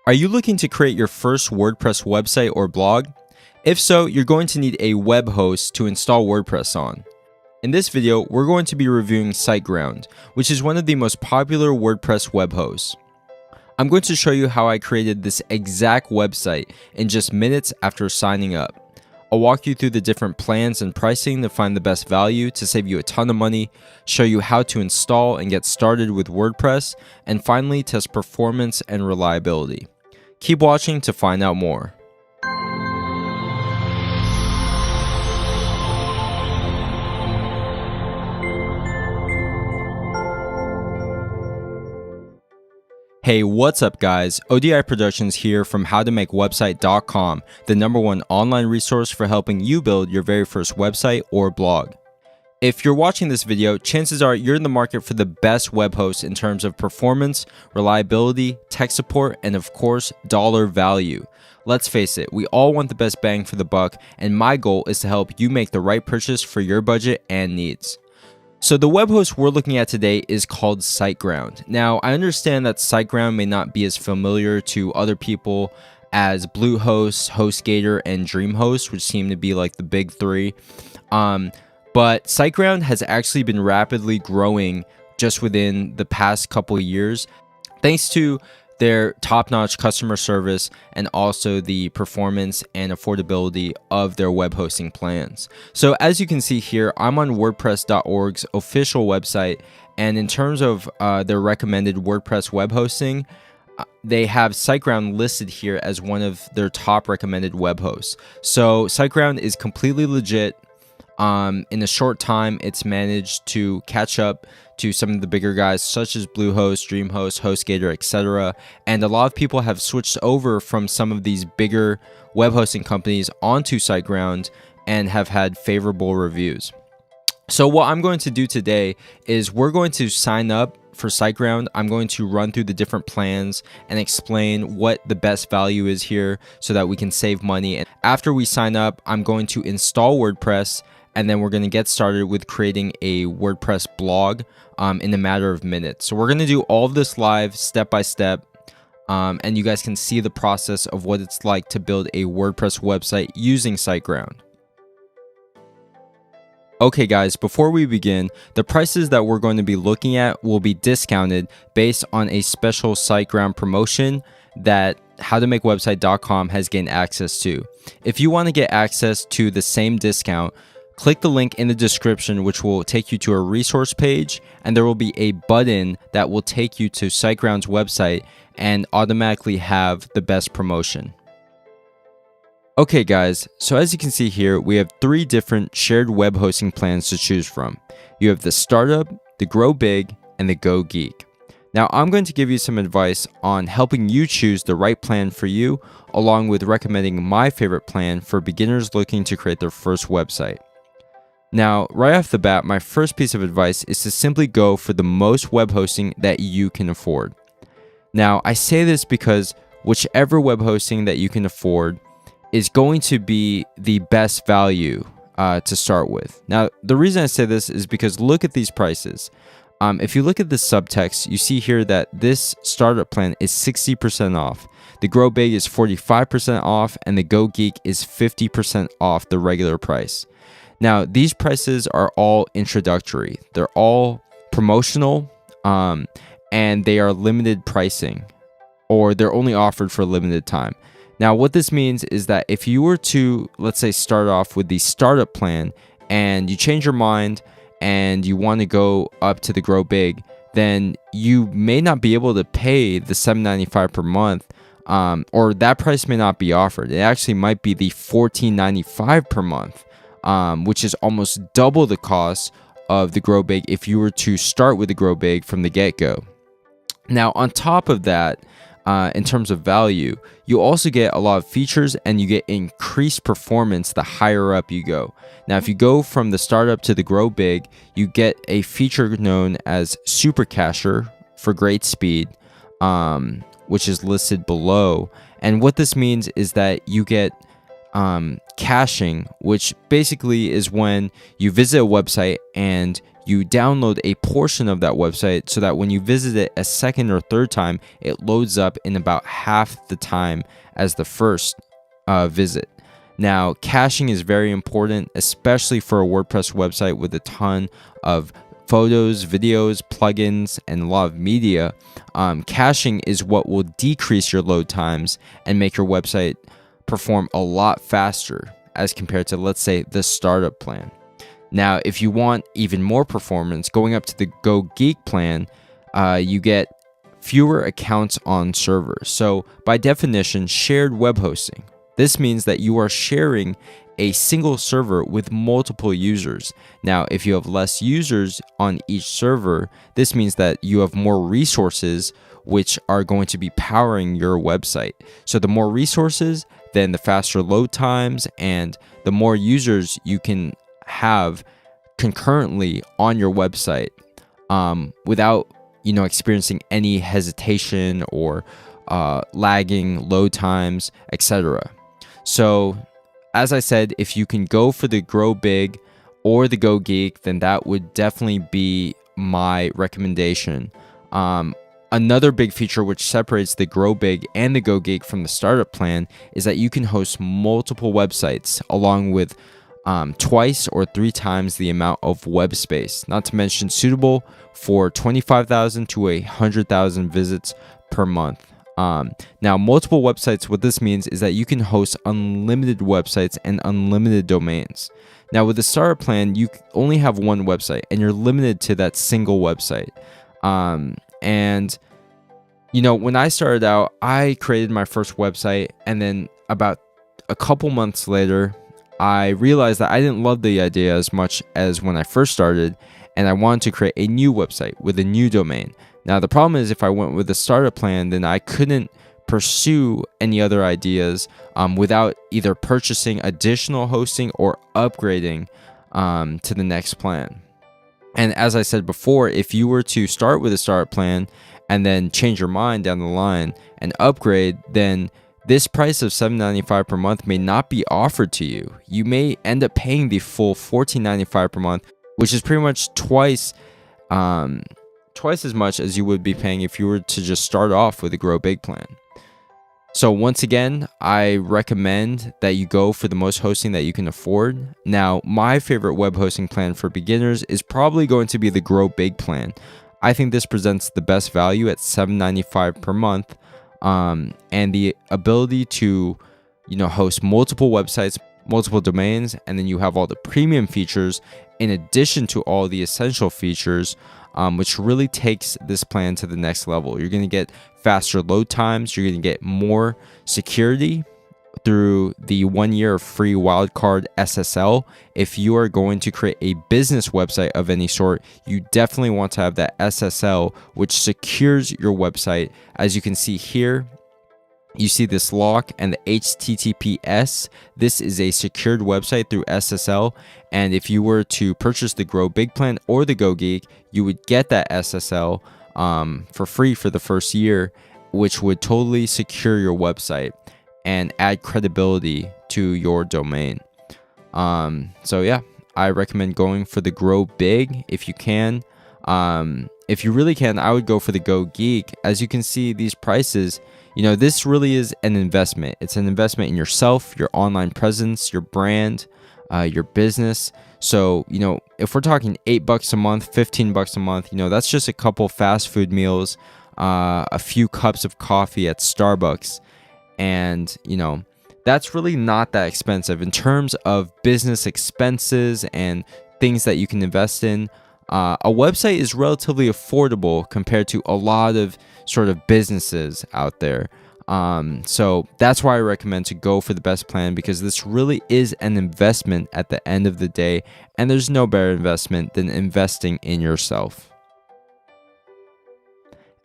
Are you looking to create your first WordPress website or blog? If so, you're going to need a web host to install WordPress on. In this video, we're going to be reviewing SiteGround, which is one of the most popular WordPress web hosts. I'm going to show you how I created this exact website in just minutes after signing up. I'll walk you through the different plans and pricing to find the best value to save you a ton of money, show you how to install and get started with WordPress, and finally test performance and reliability. Keep watching to find out more. Hey, what's up guys? ODI Productions here from howtomakewebsite.com, the #1 online resource for helping you build your very first website or blog. If you're watching this video, chances are you're in the market for the best web host in terms of performance, reliability, tech support, and of course, dollar value. Let's face it, we all want the best bang for the buck, and my goal is to help you make the right purchase for your budget and needs. So the web host we're looking at today is called SiteGround. Now, I understand that SiteGround may not be as familiar to other people as Bluehost, HostGator, and DreamHost, which seem to be like the big three. But SiteGround has actually been rapidly growing just within the past couple of years, thanks to their top-notch customer service and also the performance and affordability of their web hosting plans. So as you can see here, I'm on WordPress.org's official website, and in terms of their recommended WordPress web hosting, they have SiteGround listed here as one of their top recommended web hosts. So SiteGround is completely legit. In a short time, it's managed to catch up to some of the bigger guys such as Bluehost, DreamHost, HostGator, etc. And a lot of people have switched over from some of these bigger web hosting companies onto SiteGround and have had favorable reviews. So what I'm going to do today is we're going to sign up for SiteGround. I'm going to run through the different plans and explain what the best value is here so that we can save money. And after we sign up, I'm going to install WordPress, and then we're going to get started with creating a WordPress blog in a matter of minutes. So we're going to do all of this live step by step, and you guys can see the process of what it's like to build a WordPress website using SiteGround. Okay guys, before we begin, the prices that we're going to be looking at will be discounted based on a special SiteGround promotion that howtomakewebsite.com has gained access to. If you want to get access to the same discount, click the link in the description, which will take you to a resource page, and there will be a button that will take you to SiteGround's website and automatically have the best promotion. Okay guys, so as you can see here, we have 3 different shared web hosting plans to choose from. You have the Startup, the Grow Big, and the Go Geek. Now I'm going to give you some advice on helping you choose the right plan for you, along with recommending my favorite plan for beginners looking to create their first website. Now, right off the bat, my first piece of advice is to simply go for the most web hosting that you can afford. Now, I say this because whichever web hosting that you can afford is going to be the best value to start with. Now, the reason I say this is because look at these prices. If you look at the subtext, you see here that this startup plan is 60% off. The Grow Big is 45% off, and the Go Geek is 50% off the regular price. Now, these prices are all introductory. They're all promotional, and they are limited pricing, or they're only offered for a limited time. Now, what this means is that if you were to, let's say, start off with the startup plan and you change your mind and you want to go up to the Grow Big, then you may not be able to pay the $7.95 per month, or that price may not be offered. It actually might be the $14.95 per month. Which is almost double the cost of the Grow Big if you were to start with the Grow Big from the get-go. Now, on top of that, in terms of value, you also get a lot of features and you get increased performance the higher up you go. Now, if you go from the startup to the Grow Big, you get a feature known as Super Cacher for great speed, which is listed below. And what this means is that you get caching, which basically is when you visit a website and you download a portion of that website so that when you visit it a second or third time, it loads up in about half the time as the first visit. Now, caching is very important, especially for a WordPress website with a ton of photos, videos, plugins, and a lot of media. Caching is what will decrease your load times and make your website perform a lot faster as compared to, let's say, the startup plan. Now, if you want even more performance, going up to the Go Geek plan, you get fewer accounts on servers. So by definition, shared web hosting. This means that you are sharing a single server with multiple users. Now, if you have less users on each server, this means that you have more resources which are going to be powering your website. So the more resources, then the faster load times and the more users you can have concurrently on your website without experiencing any hesitation or lagging load times, etc. So as I said, if you can go for the Grow Big or the Go Geek, then that would definitely be my recommendation. Another big feature which separates the Grow Big and the Go Geek from the startup plan is that you can host multiple websites along with twice or 3 times the amount of web space, not to mention suitable for 25,000 to 100,000 visits per month. Now, multiple websites, what this means is that you can host unlimited websites and unlimited domains. Now, with the starter plan, you only have one website and you're limited to that single website. When I started out, I created my first website, and then about a couple months later, I realized that I didn't love the idea as much as when I first started, and I wanted to create a new website with a new domain. Now, the problem is if I went with the startup plan, then I couldn't pursue any other ideas without either purchasing additional hosting or upgrading to the next plan. And as I said before, if you were to start with a startup plan and then change your mind down the line and upgrade, then this price of $7.95 per month may not be offered to you. You may end up paying the full $14.95 per month, which is pretty much twice as much as you would be paying if you were to just start off with a Grow Big plan. So once again, I recommend that you go for the most hosting that you can afford. Now, my favorite web hosting plan for beginners is probably going to be the Grow Big plan. I think this presents the best value at $7.95 per month, and the ability to host multiple websites, multiple domains, and then you have all the premium features in addition to all the essential features, which really takes this plan to the next level. You're going to get faster load times. You're going to get more security through the 1 year of free wildcard SSL. If you are going to create a business website of any sort, you definitely want to have that SSL, which secures your website. As you can see here, you see this lock and the HTTPS. This is a secured website through SSL. And if you were to purchase the Grow Big plan or the Go Geek, you would get that SSL for free for the first year, which would totally secure your website and add credibility to your domain. So yeah, I recommend going for the Grow Big if you can. If you really can, I would go for the Go Geek. As you can see, these prices, this really is an investment. It's an investment in yourself, your online presence, your brand, your business. So, if we're talking $8 a month, $15 a month, that's just a couple fast food meals, a few cups of coffee at Starbucks. And, that's really not that expensive in terms of business expenses and things that you can invest in. A website is relatively affordable compared to a lot of sort of businesses out there. So that's why I recommend to go for the best plan, because this really is an investment at the end of the day, and there's no better investment than investing in yourself.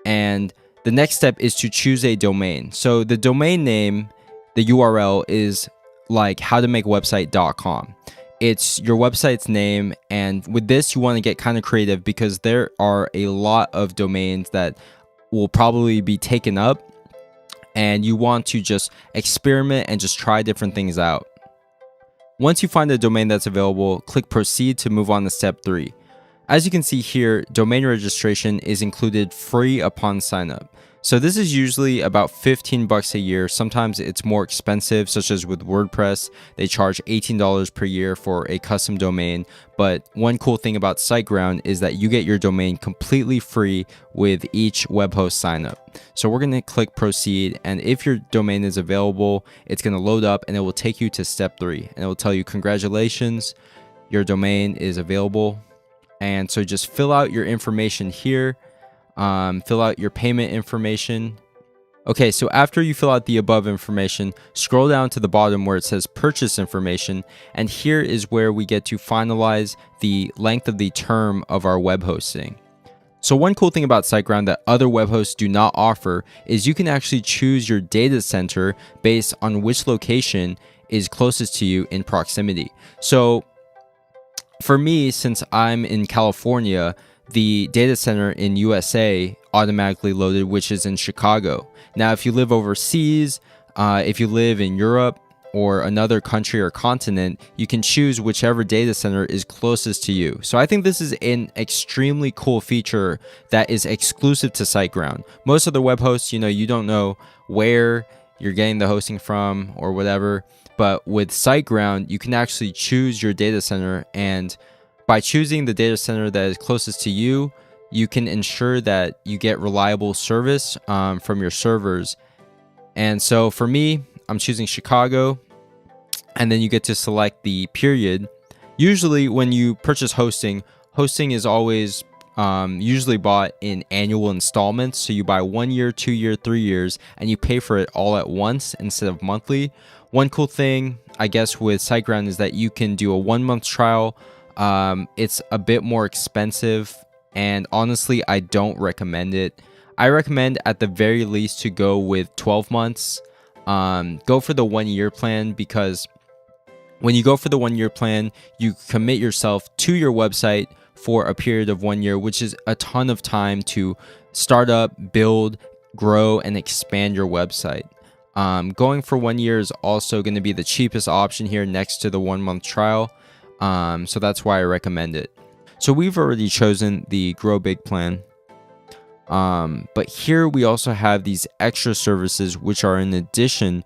And the next step is to choose a domain. So the domain name, the URL, is like howtomakewebsite.com. It's your website's name, and with this you want to get kind of creative because there are a lot of domains that will probably be taken up, and you want to just experiment and just try different things out. Once you find a domain that's available, click proceed to move on to step 3. As you can see here, domain registration is included free upon signup. So this is usually about 15 bucks a year. Sometimes it's more expensive, such as with WordPress. They charge $18 per year for a custom domain. But one cool thing about SiteGround is that you get your domain completely free with each web host signup. So we're going to click proceed, and if your domain is available, it's going to load up and it will take you to step 3, and it will tell you congratulations, your domain is available. And so just fill out your information here. Fill out your payment information. Okay, so after you fill out the above information, scroll down to the bottom where it says purchase information, and here is where we get to finalize the length of the term of our web hosting. So one cool thing about SiteGround that other web hosts do not offer is you can actually choose your data center based on which location is closest to you in proximity. So for me, since I'm in California, the data center in USA automatically loaded, which is in Chicago. Now, if you live overseas, if you live in Europe or another country or continent, you can choose whichever data center is closest to you. So I think this is an extremely cool feature that is exclusive to SiteGround. Most other web hosts, you don't know where you're getting the hosting from or whatever. But with SiteGround, you can actually choose your data center, and by choosing the data center that is closest to you, you can ensure that you get reliable service from your servers. And so for me, I'm choosing Chicago, and then you get to select the period. Usually when you purchase hosting is always usually bought in annual installments. So you buy 1 year, 2 year, 3 years, and you pay for it all at once instead of monthly. One cool thing, I guess, with SiteGround is that you can do a 1 month trial. It's a bit more expensive, and honestly, I don't recommend it. I recommend at the very least to go with 12 months. Go for the 1 year plan, because when you go for the 1 year plan, you commit yourself to your website for a period of 1 year, which is a ton of time to start up, build, grow, and expand your website. Going for 1 year is also going to be the cheapest option here next to the 1 month trial. So that's why I recommend it. So we've already chosen the Grow Big plan. But here we also have these extra services which are in addition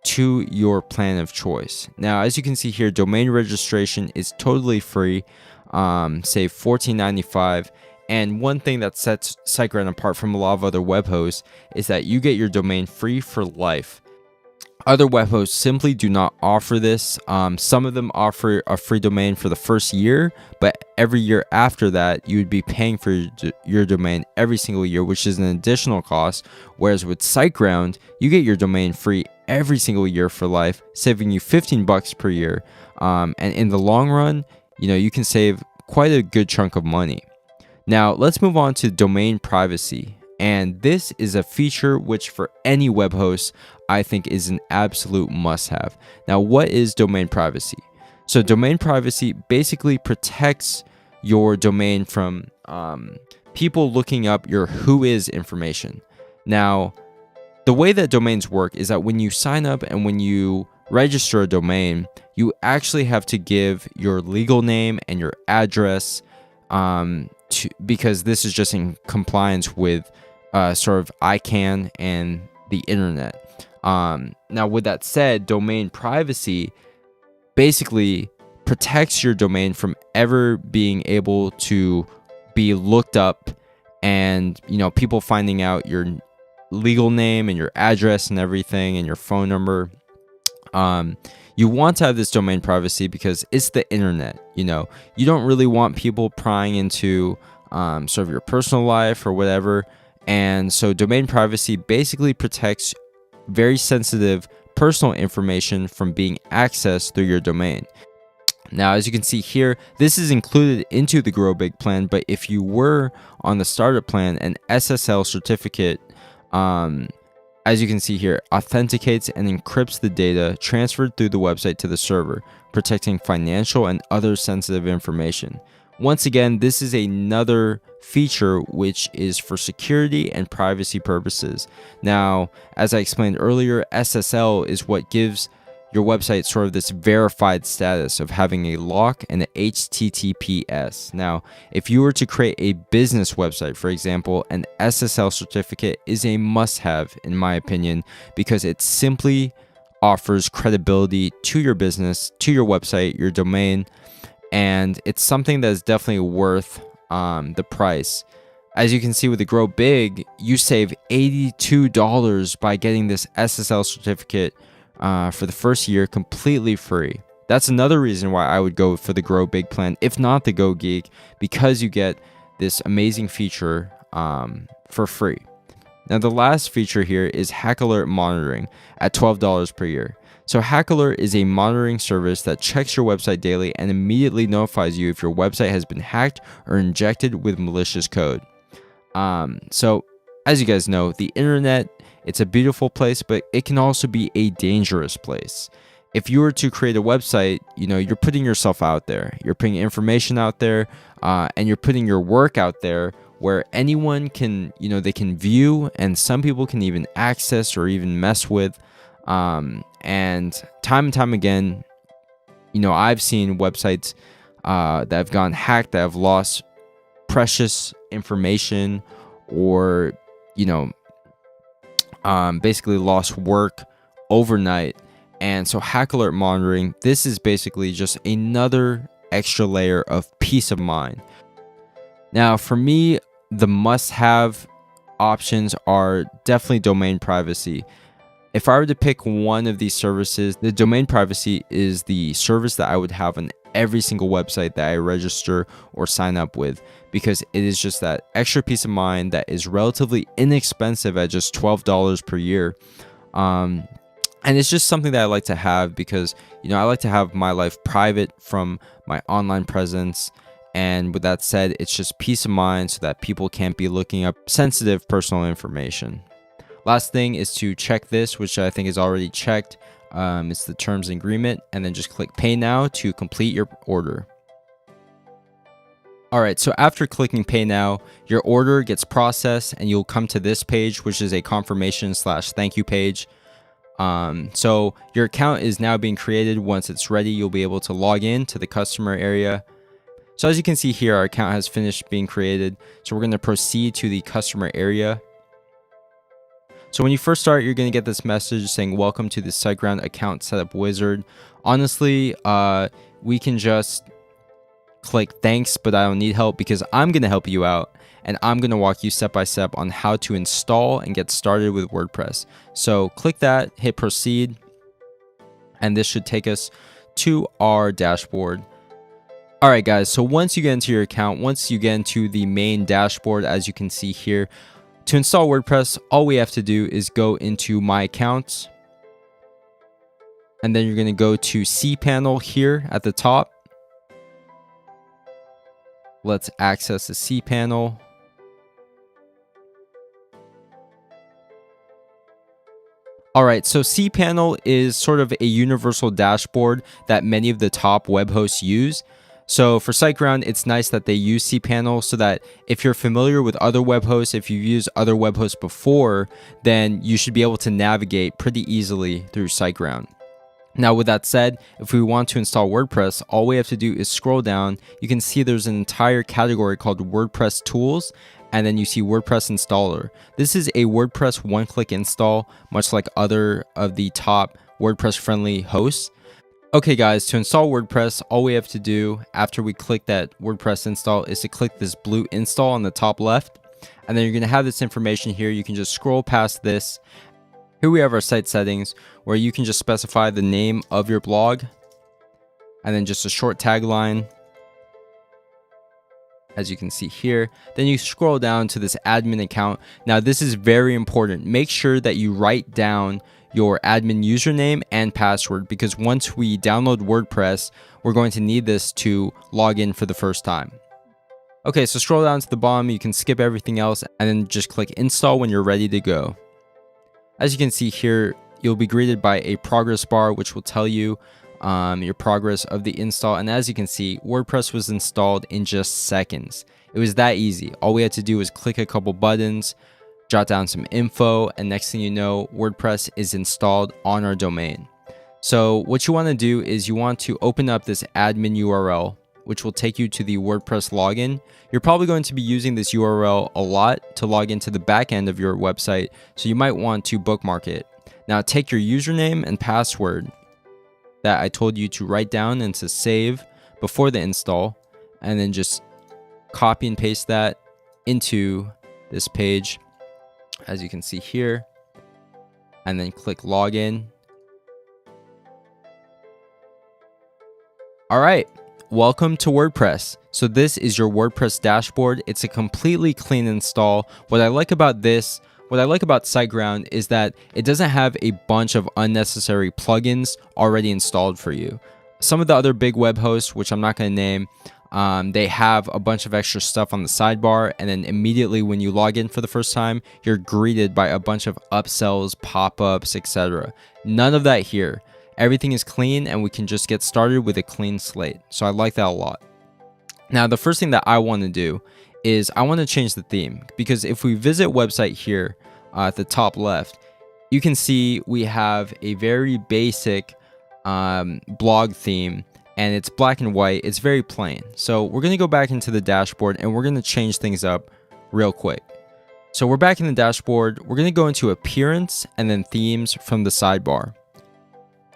to your plan of choice. Now, as you can see here, domain registration is totally free, say $14.95. And one thing that sets SiteGround apart from a lot of other web hosts is that you get your domain free for life. Other web hosts simply do not offer this. Some of them offer a free domain for the first year, but every year after that, you would be paying for your domain every single year, which is an additional cost. Whereas with SiteGround, you get your domain free every single year for life, saving you 15 bucks per year. And in the long run, you can save quite a good chunk of money. Now, let's move on to domain privacy. And this is a feature which for any web host, I think is an absolute must-have. Now, what is domain privacy? So domain privacy basically protects your domain from people looking up your whois information. Now, the way that domains work is that when you sign up and when you register a domain, you actually have to give your legal name and your address because this is just in compliance with sort of ICANN and the internet. Now, with that said, domain privacy basically protects your domain from ever being able to be looked up and, people finding out your legal name and your address and everything and your phone number. You want to have this domain privacy because it's the internet. You don't really want people prying into sort of your personal life or whatever. And so domain privacy basically protects very sensitive personal information from being accessed through your domain. Now, as you can see here, this is included into the Grow Big plan, but if you were on the starter plan, an SSL certificate, as you can see here, authenticates and encrypts the data transferred through the website to the server, protecting financial and other sensitive information. Once again, this is another feature which is for security and privacy purposes. Now, as I explained earlier, SSL is what gives your website sort of this verified status of having a lock and an HTTPS. Now, if you were to create a business website, for example, an SSL certificate is a must-have in my opinion, because it simply offers credibility to your business, to your website, your domain, and it's something that is definitely worth the price. As you can see with the Grow Big, you save $82 by getting this SSL certificate for the first year completely free. That's another reason why I would go for the Grow Big plan, if not the Go Geek, because you get this amazing feature for free. Now, the last feature here is Hack Alert monitoring at $12 per year. So Hack Alert is a monitoring service that checks your website daily and immediately notifies you if your website has been hacked or injected with malicious code. So as you guys know, the internet, it's a beautiful place, but it can also be a dangerous place. If you were to create a website, you're putting yourself out there, you're putting information out there, and you're putting your work out there where anyone can, they can view, and some people can even access or even mess with. And time again, I've seen websites that have gone hacked, that have lost precious information, or basically lost work overnight. And so Hack Alert monitoring, this is basically just another extra layer of peace of mind. Now, for me, the must-have options are definitely domain privacy. If I were to pick one of these services, the domain privacy is the service that I would have on every single website that I register or sign up with, because it is just that extra peace of mind that is relatively inexpensive at just $12 per year. And it's just something that I like to have because, I like to have my life private from my online presence. And with that said, it's just peace of mind so that people can't be looking up sensitive personal information. Last thing is to check this, which I think is already checked. It's the terms and agreement, and then just click Pay Now to complete your order. All right, so after clicking Pay Now, your order gets processed and you'll come to this page, which is a confirmation/thank you page. So your account is now being created. Once it's ready, you'll be able to log in to the customer area. So as you can see here, our account has finished being created. So we're going to proceed to the customer area. So when you first start, you're going to get this message saying, welcome to the SiteGround account setup wizard. Honestly, we can just click thanks, but I don't need help because I'm going to help you out. And I'm going to walk you step by step on how to install and get started with WordPress. So click that, hit proceed, and this should take us to our dashboard. All right, guys, so once you get into your account, once you get into the main dashboard, as you can see here, to install WordPress, all we have to do is go into My Accounts, and then you're going to go to cPanel here at the top. Let's access the cPanel. All right, so cPanel is sort of a universal dashboard that many of the top web hosts use. So for SiteGround, it's nice that they use cPanel so that if you're familiar with other web hosts, if you've used other web hosts before, then you should be able to navigate pretty easily through SiteGround. Now, with that said, if we want to install WordPress, all we have to do is scroll down. You can see there's an entire category called WordPress Tools, and then you see WordPress Installer. This is a WordPress one-click install, much like other of the top WordPress-friendly hosts. Okay guys, to install WordPress, all we have to do after we click that WordPress install is to click this blue install on the top left, and then you're going to have this information here. You can just scroll past this. Here we have our site settings where you can just specify the name of your blog and then just a short tagline, as you can see here. Then you scroll down to this admin account. Now this is very important. Make sure that you write down your admin username and password, because once we download WordPress, we're going to need this to log in for the first time. Okay, so scroll down to the bottom. You can skip everything else and then just click install when you're ready to go. As you can see here, you'll be greeted by a progress bar, which will tell you your progress of the install. And as you can see, WordPress was installed in just seconds. It was that easy. All we had to do was click a couple buttons, jot down some info, and next thing you know, WordPress is installed on our domain. So what you want to do is you want to open up this admin URL, which will take you to the WordPress login. You're probably going to be using this URL a lot to log into the back end of your website, so you might want to bookmark it. Now take your username and password that I told you to write down and to save before the install, and then just copy and paste that into this page, as you can see here, and then click login. All right, welcome to WordPress. So this is your WordPress dashboard. It's a completely clean install. What I like about SiteGround is that it doesn't have a bunch of unnecessary plugins already installed for you. Some of the other big web hosts, which I'm not going to name, they have a bunch of extra stuff on the sidebar, and then immediately when you log in for the first time, you're greeted by a bunch of upsells, pop-ups, etc. None of that here. Everything is clean, and we can just get started with a clean slate. So I like that a lot. Now, the first thing that I want to do is I want to change the theme, because if we visit website here at the top left, you can see we have a very basic blog theme, and it's black and white. It's very plain. So we're going to go back into the dashboard, and we're going to change things up real quick. So we're back in the dashboard. We're going to go into appearance and then themes from the sidebar.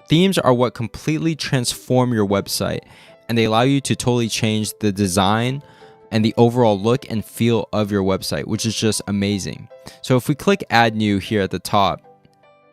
Themes are what completely transform your website, and they allow you to totally change the design and the overall look and feel of your website, which is just amazing. So if we click add new here at the top,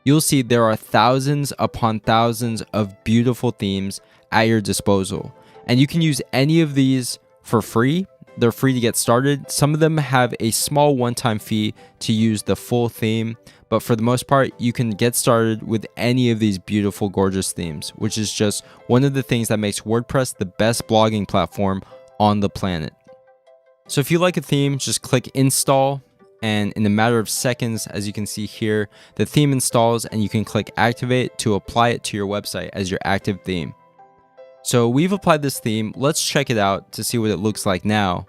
you'll see there are thousands upon thousands of beautiful themes at your disposal, and you can use any of these for free. They're free to get started. Some of them have a small one-time fee to use the full theme, but for the most part, you can get started with any of these beautiful, gorgeous themes, which is just one of the things that makes WordPress the best blogging platform on the planet. So if you like a theme, just click install, and in a matter of seconds, as you can see here, the theme installs, and you can click activate to apply it to your website as your active theme. So we've applied this theme. Let's check it out to see what it looks like now.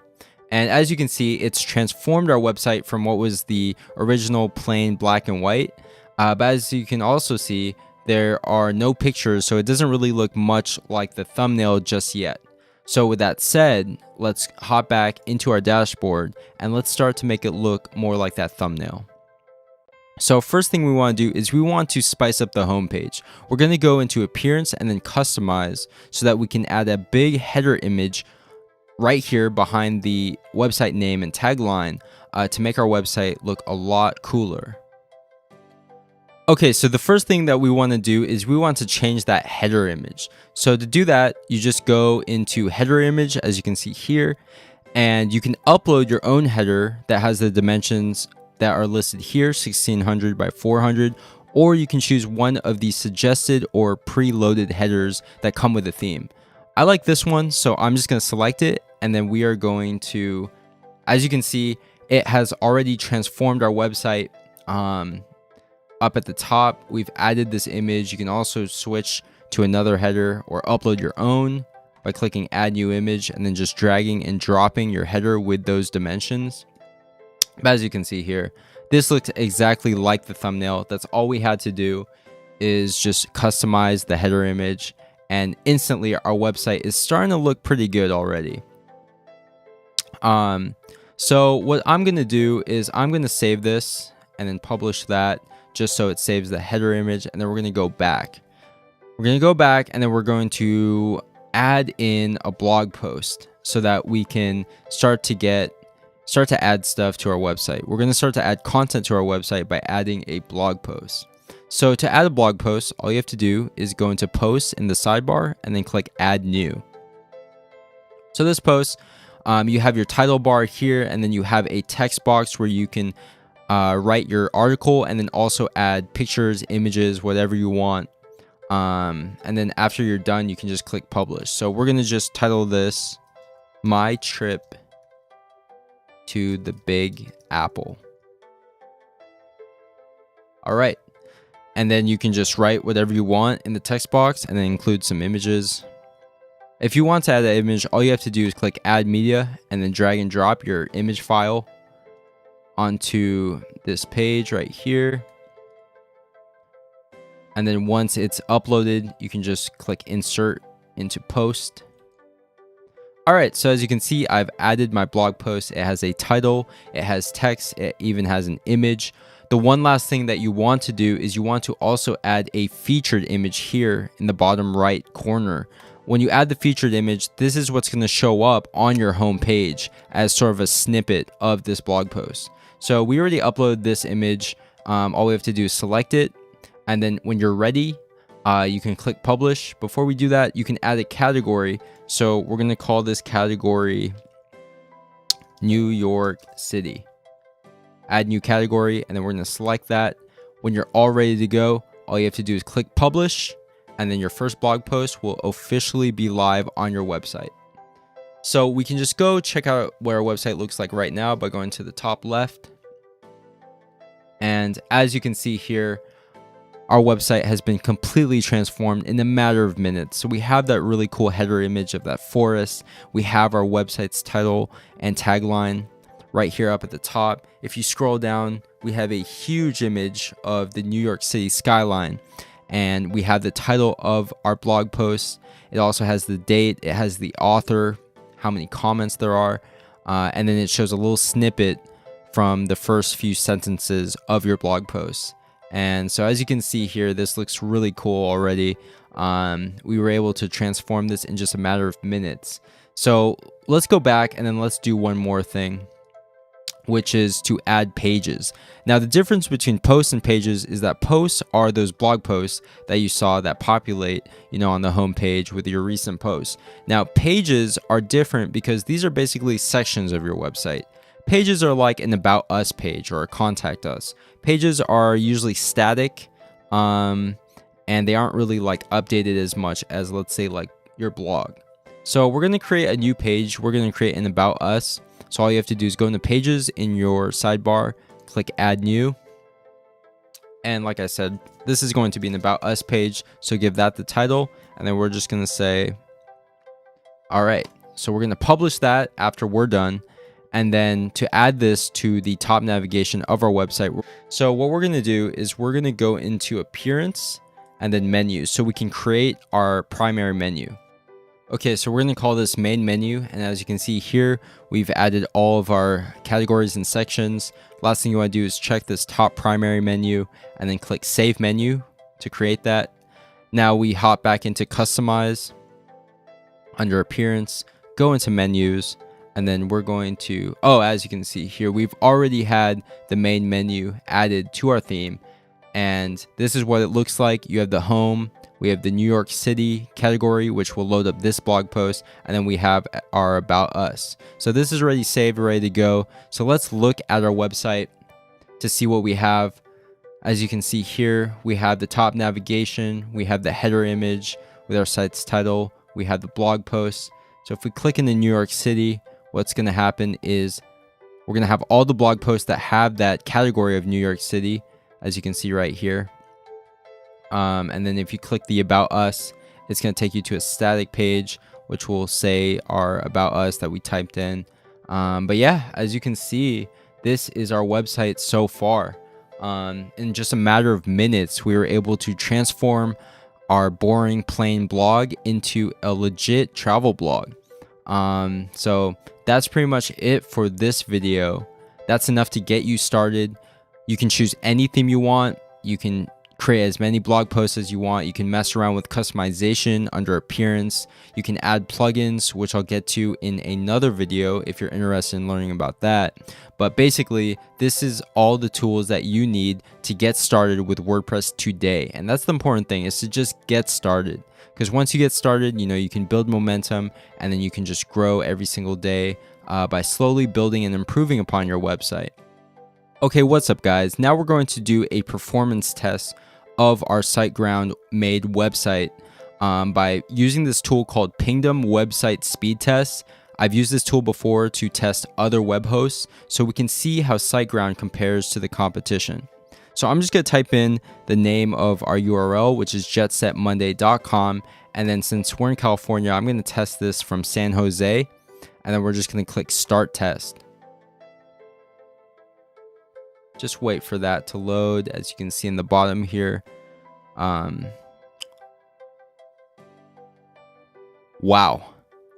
And as you can see, it's transformed our website from what was the original plain black and white. But as you can also see, there are no pictures, so it doesn't really look much like the thumbnail just yet. So with that said, let's hop back into our dashboard and let's start to make it look more like that thumbnail. So first thing we want to do is we want to spice up the homepage. We're going to go into appearance and then customize so that we can add a big header image right here behind the website name and tagline to make our website look a lot cooler. Okay, so the first thing that we want to do is we want to change that header image. So to do that, you just go into header image, as you can see here, and you can upload your own header that has the dimensions that are listed here, 1600 by 400, or you can choose one of the suggested or preloaded headers that come with the theme. I like this one, so I'm just going to select it, and then we are going to, as you can see, it has already transformed our website. Up at the top, we've added this image. You can also switch to another header or upload your own by clicking add new image and then just dragging and dropping your header with those dimensions. But as you can see here, this looks exactly like the thumbnail. That's all we had to do is just customize the header image, and instantly our website is starting to look pretty good already. So what I'm going to do is I'm going to save this and then publish that just so it saves the header image, and then we're going to go back. We're going to go back, and then we're going to add in a blog post so that we can start to add stuff to our website. We're going to start to add content to our website by adding a blog post. So to add a blog post, all you have to do is go into posts in the sidebar and then click add new. So this post, you have your title bar here, and then you have a text box where you can write your article and then also add pictures, images, whatever you want. And then after you're done, you can just click publish. So we're going to just title this My Trip to the Big Apple. All right. And then you can just write whatever you want in the text box and then include some images. If you want to add an image, all you have to do is click add media and then drag and drop your image file onto this page right here. And then once it's uploaded, you can just click insert into post. All right, so as you can see, I've added my blog post. It has a title, it has text, it even has an image. The one last thing that you want to do is you want to also add a featured image here in the bottom right corner. When you add the featured image, this is what's going to show up on your home page as sort of a snippet of this blog post. So we already uploaded this image. All we have to do is select it. And then when you're ready, you can click publish. Before we do that, you can add a category. So we're going to call this category New York City. Add new category, and then we're going to select that. When you're all ready to go, all you have to do is click publish, and then your first blog post will officially be live on your website. So we can just go check out what our website looks like right now by going to the top left. And as you can see here, our website has been completely transformed in a matter of minutes. So we have that really cool header image of that forest. We have our website's title and tagline right here up at the top. If you scroll down, we have a huge image of the New York City skyline. And we have the title of our blog post. It also has the date. It has the author, how many comments there are. And then it shows a little snippet from the first few sentences of your blog post. And so as you can see here, this looks really cool already. We were able to transform this in just a matter of minutes. So let's go back and then let's do one more thing, which is to add pages. Now the difference between posts and pages is that posts are those blog posts that you saw that populate, on the home page with your recent posts. Now pages are different because these are basically sections of your website. Pages are like an About Us page or a Contact Us. Pages are usually static, and they aren't really like updated as much as, let's say, like your blog. So we're going to create a new page. We're going to create an About Us. So all you have to do is go into Pages in your sidebar, click Add New. And like I said, this is going to be an About Us page. So give that the title. And then we're just going to say, all right. So we're going to publish that after we're done. And then to add this to the top navigation of our website. So what we're going to do is we're going to go into Appearance and then Menus so we can create our primary menu. Okay, so we're going to call this Main Menu. And as you can see here, we've added all of our categories and sections. Last thing you want to do is check this top primary menu and then click Save Menu to create that. Now we hop back into Customize under Appearance, go into Menus. And then we're going to, as you can see here, we've already had the main menu added to our theme. And this is what it looks like. You have the home, we have the New York City category, which will load up this blog post. And then we have our About Us. So this is already saved, ready to go. So let's look at our website to see what we have. As you can see here, we have the top navigation, we have the header image with our site's title, we have the blog post. So if we click into New York City, what's going to happen is we're going to have all the blog posts that have that category of New York City, as you can see right here. And then if you click the About Us, it's going to take you to a static page, which will say our About Us that we typed in. But yeah, as you can see, this is our website so far. In just a matter of minutes, we were able to transform our boring plain blog into a legit travel blog. So that's pretty much it for this video. That's enough to get you started. You can choose any theme you want. You can create as many blog posts as you want. You can mess around with customization under Appearance. You can add plugins, which I'll get to in another video if you're interested in learning about that. But basically, this is all the tools that you need to get started with WordPress today. And that's the important thing, is to just get started. Because once you get started, you can build momentum, and then you can just grow every single day by slowly building and improving upon your website. Okay, what's up guys? Now we're going to do a performance test of our SiteGround made website by using this tool called Pingdom Website Speed Test. I've used this tool before to test other web hosts so we can see how SiteGround compares to the competition. So I'm just going to type in the name of our URL, which is jetsetmonday.com. And then since we're in California, I'm going to test this from San Jose. And then we're just going to click Start Test. Just wait for that to load. As you can see in the bottom here, Wow.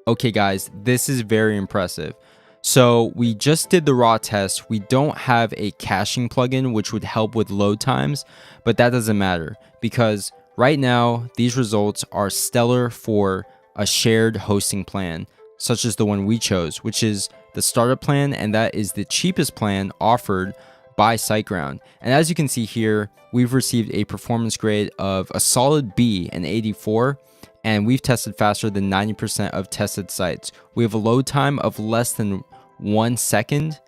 Okay, guys, this is very impressive. So we just did the raw test. We don't have a caching plugin, which would help with load times, but that doesn't matter because right now these results are stellar for a shared hosting plan, such as the one we chose, which is the startup plan, and that is the cheapest plan offered by SiteGround. And as you can see here, we've received a performance grade of a solid B, an 84, and we've tested faster than 90% of tested sites. We have a load time of less than 1 second.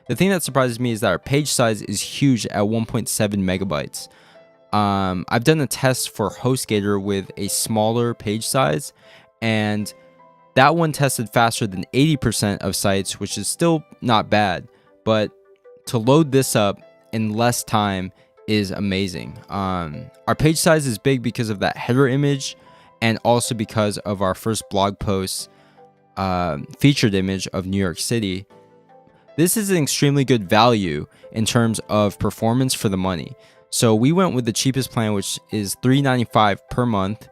The thing that surprises me is that our page size is huge at 1.7 megabytes. I've done a test for HostGator with a smaller page size, and that one tested faster than 80% of sites, which is still not bad, but to load this up in less time is amazing. Our page size is big because of that header image, and also because of our first blog post featured image of New York City. This is an extremely good value in terms of performance for the money. So we went with the cheapest plan, which is $3.95 per month,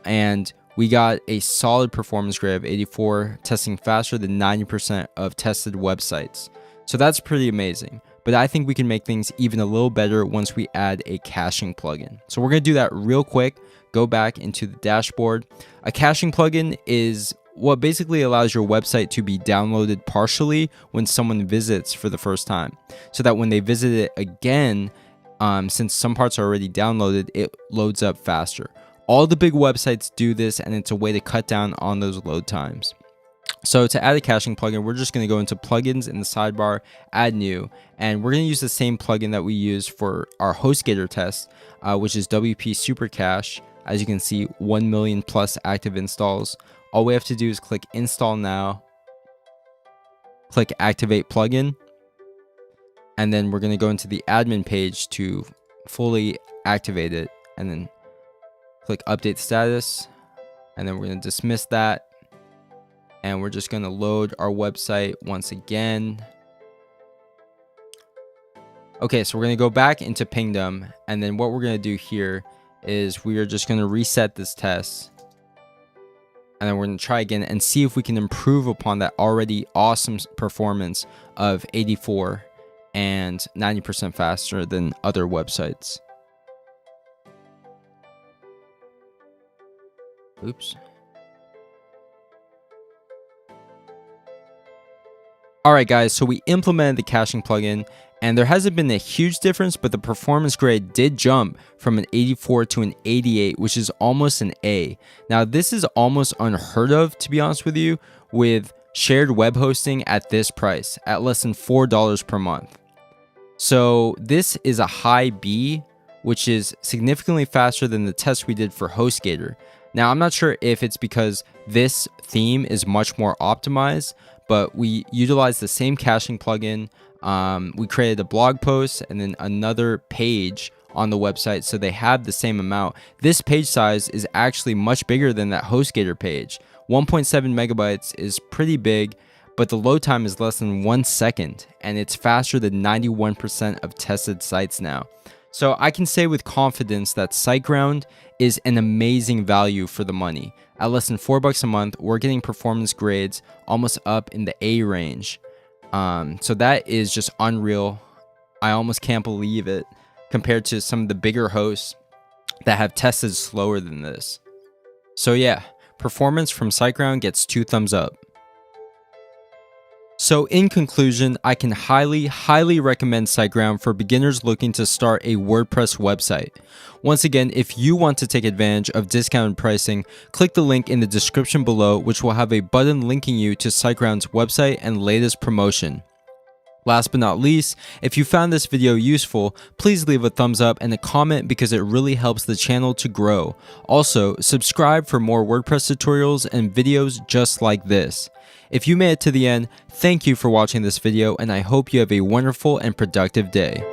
and we got a solid performance grade of 84, testing faster than 90% of tested websites. So that's pretty amazing. But I think we can make things even a little better once we add a caching plugin. So we're going to do that real quick. Go back into the dashboard. A caching plugin is what basically allows your website to be downloaded partially when someone visits for the first time, so that when they visit it again, since some parts are already downloaded, it loads up faster. All the big websites do this, and it's a way to cut down on those load times. So to add a caching plugin, we're just going to go into plugins in the sidebar, add new, and we're going to use the same plugin that we used for our HostGator test, which is WP Super Cache. As you can see, 1 million plus active installs. All we have to do is click install now, click activate plugin, and then we're going to go into the admin page to fully activate it, and then click update status, and then we're going to dismiss that, and we're just going to load our website once again. Okay, so we're going to go back into Pingdom, and then what we're going to do here is we are just going to reset this test, and then we're going to try again and see if we can improve upon that already awesome performance of 84 and 90% faster than other websites. Oops. All right, guys, so we implemented the caching plugin, and there hasn't been a huge difference, but the performance grade did jump from an 84 to an 88, which is almost an A. Now, this is almost unheard of, to be honest with you, with shared web hosting at this price, at less than $4 per month. So this is a high B, which is significantly faster than the test we did for HostGator. Now, I'm not sure if it's because this theme is much more optimized, but we utilized the same caching plugin. We created a blog post and then another page on the website, so they have the same amount. This page size is actually much bigger than that HostGator page. 1.7 megabytes is pretty big, but the load time is less than 1 second, and it's faster than 91% of tested sites now. So I can say with confidence that SiteGround is an amazing value for the money. At less than $4 a month, we're getting performance grades almost up in the A range. So that is just unreal. I almost can't believe it compared to some of the bigger hosts that have tested slower than this. So yeah, performance from SiteGround gets 2 thumbs up. So in conclusion, I can highly recommend SiteGround for beginners looking to start a WordPress website. Once again, if you want to take advantage of discounted pricing, click the link in the description below, which will have a button linking you to SiteGround's website and latest promotion. Last but not least, if you found this video useful, please leave a thumbs up and a comment because it really helps the channel to grow. Also, subscribe for more WordPress tutorials and videos just like this. If you made it to the end, thank you for watching this video, and I hope you have a wonderful and productive day.